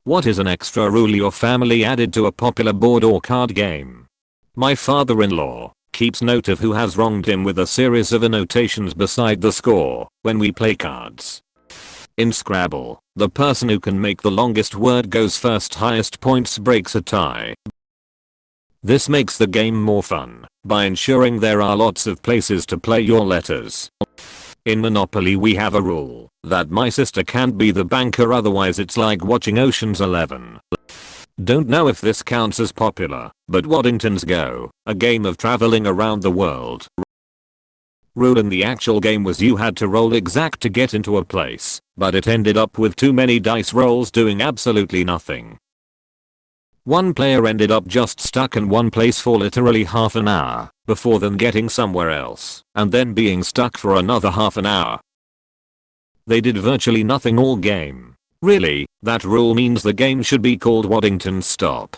What is an extra rule your family added to a popular board or card game? My father-in-law keeps note of who has wronged him with a series of annotations beside the score when we play cards. In Scrabble, the person who can make the longest word goes first, highest points breaks a tie. This makes the game more fun by ensuring there are lots of places to play your letters. In Monopoly we have a rule that my sister can't be the banker, otherwise it's like watching Ocean's 11. Don't know if this counts as popular, but Waddington's Go, a game of traveling around the world. Rule in the actual game was you had to roll exact to get into a place, but it ended up with too many dice rolls doing absolutely nothing. One player ended up just stuck in one place for literally half an hour, before then getting somewhere else, and then being stuck for another half an hour. They did virtually nothing all game. Really, that rule means the game should be called Waddington's Stop.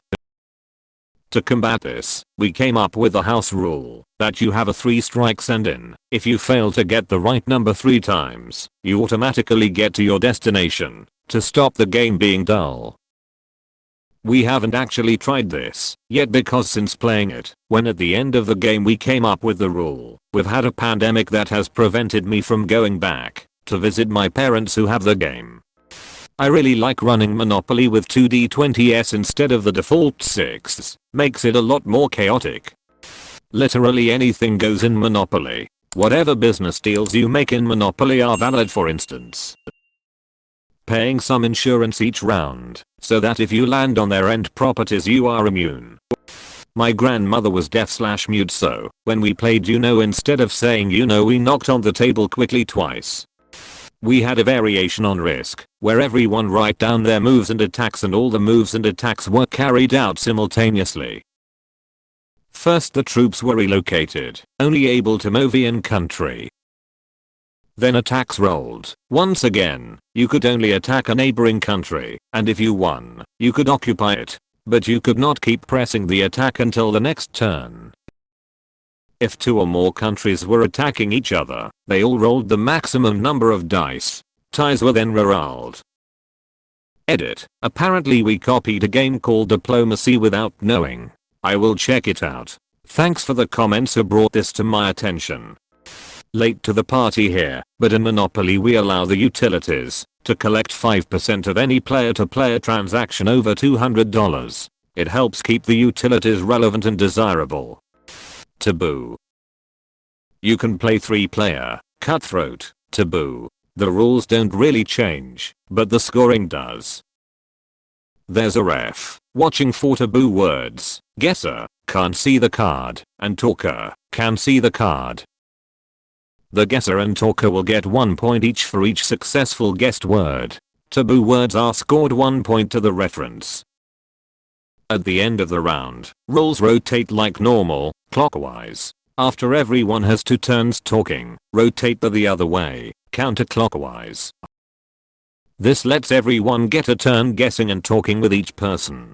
To combat this, we came up with a house rule that you have a 3 strikes and in. If you fail to get the right number 3 times, you automatically get to your destination to stop the game being dull. We haven't actually tried this yet because since playing it, when at the end of the game we came up with the rule, we've had a pandemic that has prevented me from going back to visit my parents who have the game. I really like running Monopoly with 2d20s instead of the default 6s, makes it a lot more chaotic. Literally anything goes in Monopoly. Whatever business deals you make in Monopoly are valid, for instance paying some insurance each round, so that if you land on their rent properties you are immune. My grandmother was deaf/mute, so when we played Uno, instead of saying Uno we knocked on the table quickly twice. We had a variation on Risk, where everyone write down their moves and attacks and all the moves and attacks were carried out simultaneously. First the troops were relocated, only able to move in country. Then attacks rolled. Once again, you could only attack a neighboring country, and if you won, you could occupy it, but you could not keep pressing the attack until the next turn. If 2 or more countries were attacking each other, they all rolled the maximum number of dice. Ties were then rerolled. Edit. Apparently we copied a game called Diplomacy without knowing. I will check it out. Thanks for the comments who brought this to my attention. Late to the party here, but in Monopoly we allow the utilities to collect 5% of any player-to-player transaction over $200. It helps keep the utilities relevant and desirable. Taboo. You can play 3-player, Cutthroat, Taboo. The rules don't really change, but the scoring does. There's a ref watching for taboo words. Guesser can't see the card, and talker can see the card. The guesser and talker will get 1 point each for each successful guessed word. Taboo words are scored 1 point to the reference. At the end of the round, roles rotate like normal, clockwise. After everyone has 2 turns talking, rotate the other way, counterclockwise. This lets everyone get a turn guessing and talking with each person.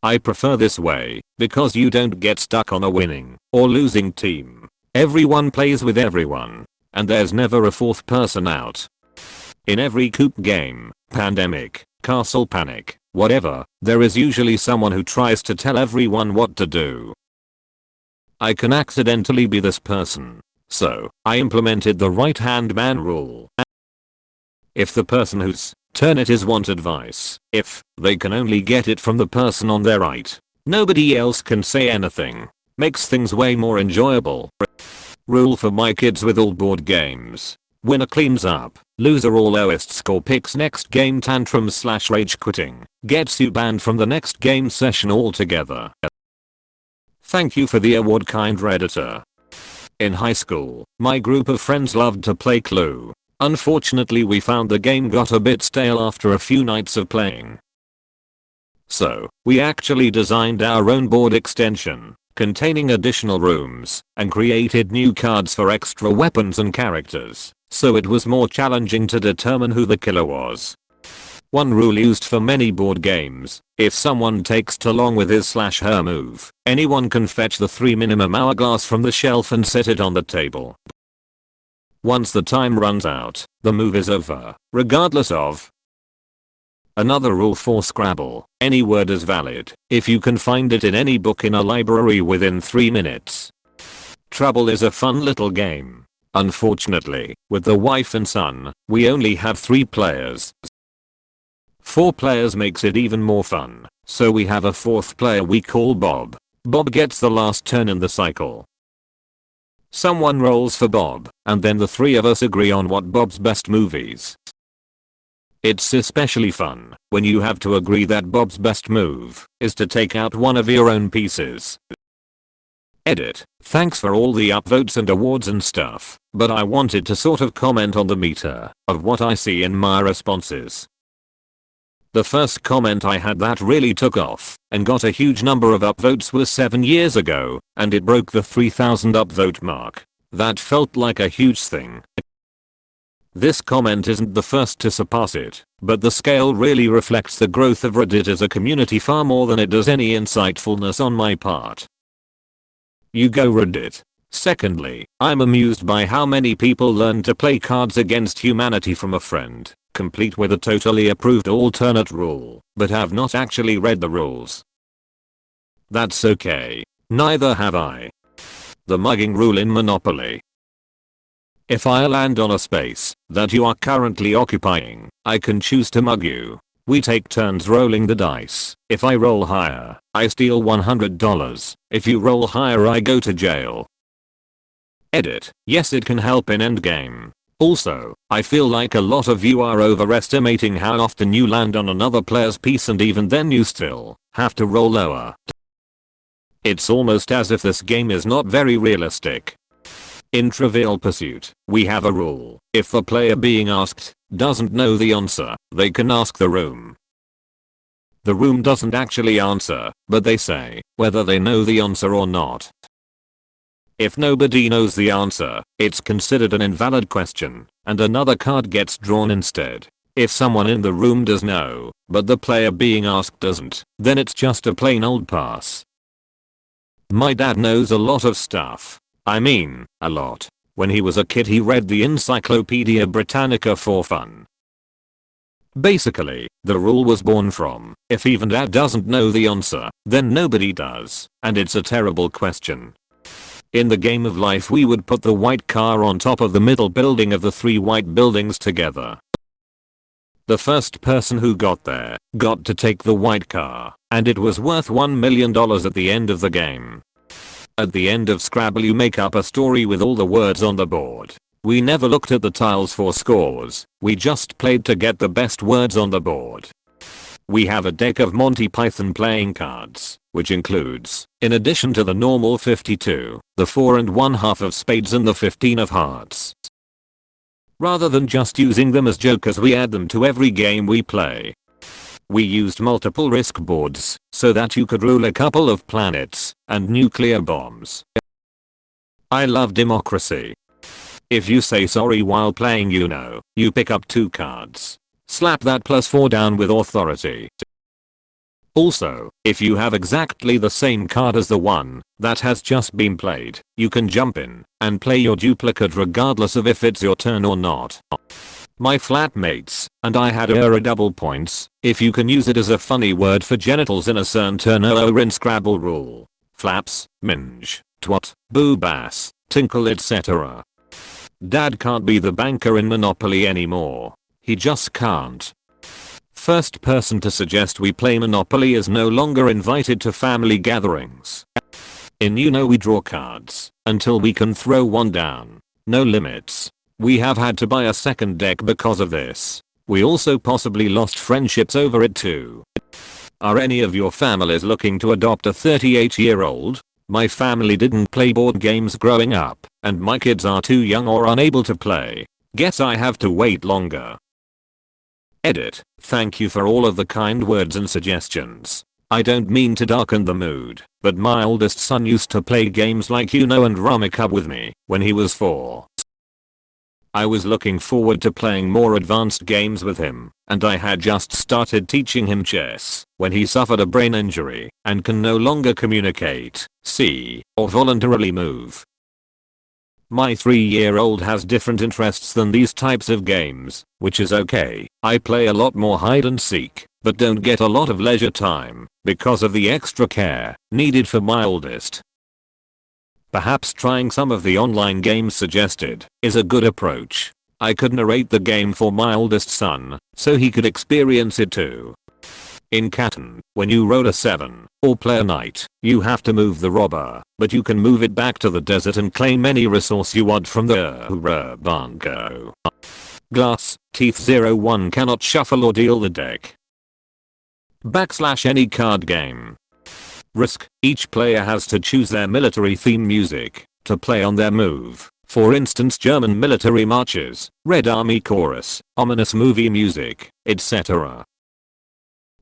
I prefer this way because you don't get stuck on a winning or losing team. Everyone plays with everyone, and there's never a 4th person out. In every coop game, pandemic, castle panic, whatever, there is usually someone who tries to tell everyone what to do. I can accidentally be this person, so I implemented the right-hand man rule. If the person whose turn it is wants advice, if they can only get it from the person on their right, nobody else can say anything. Makes things way more enjoyable. Rule for my kids with all board games. Winner cleans up, loser or lowest score picks next game, tantrums/rage quitting gets you banned from the next game session altogether. Thank you for the award, kind Redditor. In high school, my group of friends loved to play Clue. Unfortunately we found the game got a bit stale after a few nights of playing. So, we actually designed our own board extension containing additional rooms, and created new cards for extra weapons and characters, so it was more challenging to determine who the killer was. One rule used for many board games: if someone takes too long with his/her move, anyone can fetch the 3 minimum hourglass from the shelf and set it on the table. Once the time runs out, the move is over, regardless of Another rule for Scrabble: any word is valid if you can find it in any book in a library within 3 minutes. Trouble is a fun little game. Unfortunately, with the wife and son, we only have 3 players. 4 players makes it even more fun, so we have a 4th player we call Bob. Bob gets the last turn in the cycle. Someone rolls for Bob, and then the 3 of us agree on what Bob's best move is. It's especially fun when you have to agree that Bob's best move is to take out one of your own pieces. Edit. Thanks for all the upvotes and awards and stuff, but I wanted to sort of comment on the meter of what I see in my responses. The first comment I had that really took off and got a huge number of upvotes was 7 years ago, and it broke the 3,000 upvote mark. That felt like a huge thing. This comment isn't the first to surpass it, but the scale really reflects the growth of Reddit as a community far more than it does any insightfulness on my part. You go Reddit. Secondly, I'm amused by how many people learn to play Cards Against Humanity from a friend, complete with a totally approved alternate rule, but have not actually read the rules. That's okay. Neither have I. The mugging rule in Monopoly. If I land on a space that you are currently occupying, I can choose to mug you. We take turns rolling the dice. If I roll higher, I steal $100. If you roll higher, I go to jail. Edit. Yes, it can help in endgame. Also, I feel like a lot of you are overestimating how often you land on another player's piece, and even then you still have to roll lower. It's almost as if this game is not very realistic. In Trivial Pursuit, we have a rule: if the player being asked doesn't know the answer, they can ask the room. The room doesn't actually answer, but they say whether they know the answer or not. If nobody knows the answer, it's considered an invalid question, and another card gets drawn instead. If someone in the room does know, but the player being asked doesn't, then it's just a plain old pass. My dad knows a lot of stuff. I mean, a lot. When he was a kid he read the Encyclopedia Britannica for fun. Basically, the rule was born from, if even dad doesn't know the answer, then nobody does, and it's a terrible question. In the game of life we would put the white car on top of the middle building of the 3 white buildings together. The first person who got there got to take the white car, and it was worth $1 million at the end of the game. At the end of Scrabble you make up a story with all the words on the board. We never looked at the tiles for scores, we just played to get the best words on the board. We have a deck of Monty Python playing cards, which includes, in addition to the normal 52, the 4 1/2 of spades and the 15 of hearts. Rather than just using them as jokers, we add them to every game we play. We used multiple risk boards so that you could rule a couple of planets and nuclear bombs. I love democracy. If you say sorry while playing, you pick up 2 cards. Slap that +4 down with authority. Also, if you have exactly the same card as the one that has just been played, you can jump in and play your duplicate regardless of if it's your turn or not. My flatmates and I had a double points if you can use it as a funny word for genitals in a certain turn in Scrabble rule. Flaps, minge, twat, boobass, tinkle, etc. Dad can't be the banker in Monopoly anymore. He just can't. First person to suggest we play Monopoly is no longer invited to family gatherings. In we draw cards until we can throw one down. No limits. We have had to buy a second deck because of this. We also possibly lost friendships over it too. Are any of your families looking to adopt a 38-year-old? My family didn't play board games growing up, and my kids are too young or unable to play. Guess I have to wait longer. Edit. Thank you for all of the kind words and suggestions. I don't mean to darken the mood, but my oldest son used to play games like and Rummikub with me when he was 4. I was looking forward to playing more advanced games with him, and I had just started teaching him chess when he suffered a brain injury and can no longer communicate, see, or voluntarily move. My 3-year-old has different interests than these types of games, which is okay. I play a lot more hide and seek but don't get a lot of leisure time because of the extra care needed for my oldest. Perhaps trying some of the online games suggested is a good approach. I could narrate the game for my oldest son so he could experience it too. In Catan, when you roll a 7 or play a knight, you have to move the robber, but you can move it back to the desert and claim any resource you want from the banco. Glass, Teeth 01 cannot shuffle or deal the deck. / any card game. Risk, each player has to choose their military theme music to play on their move. For instance, German military marches, Red Army chorus, ominous movie music, etc.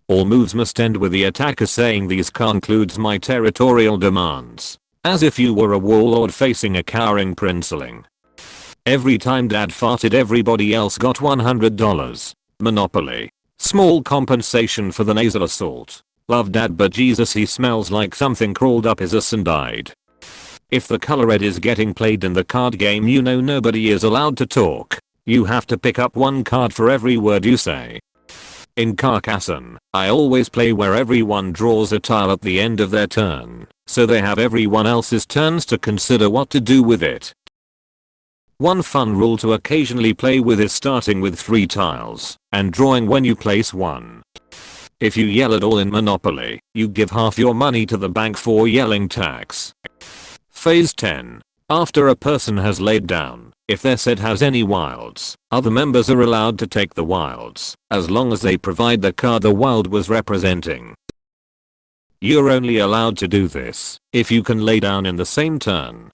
All moves must end with the attacker saying these concludes my territorial demands. As if you were a warlord facing a cowering princeling. Every time dad farted everybody else got $100. Monopoly. Small compensation for the nasal assault. Love dad but Jesus he smells like something crawled up his ass and died. If the color red is getting played in the card game you know nobody is allowed to talk. You have to pick up one card for every word you say. In Carcassonne, I always play where everyone draws a tile at the end of their turn, so they have everyone else's turns to consider what to do with it. One fun rule to occasionally play with is starting with 3 tiles and drawing when you place one. If you yell at all in Monopoly, you give half your money to the bank for yelling tax. Phase 10. After a person has laid down, if their set has any wilds, other members are allowed to take the wilds, as long as they provide the card the wild was representing. You're only allowed to do this if you can lay down in the same turn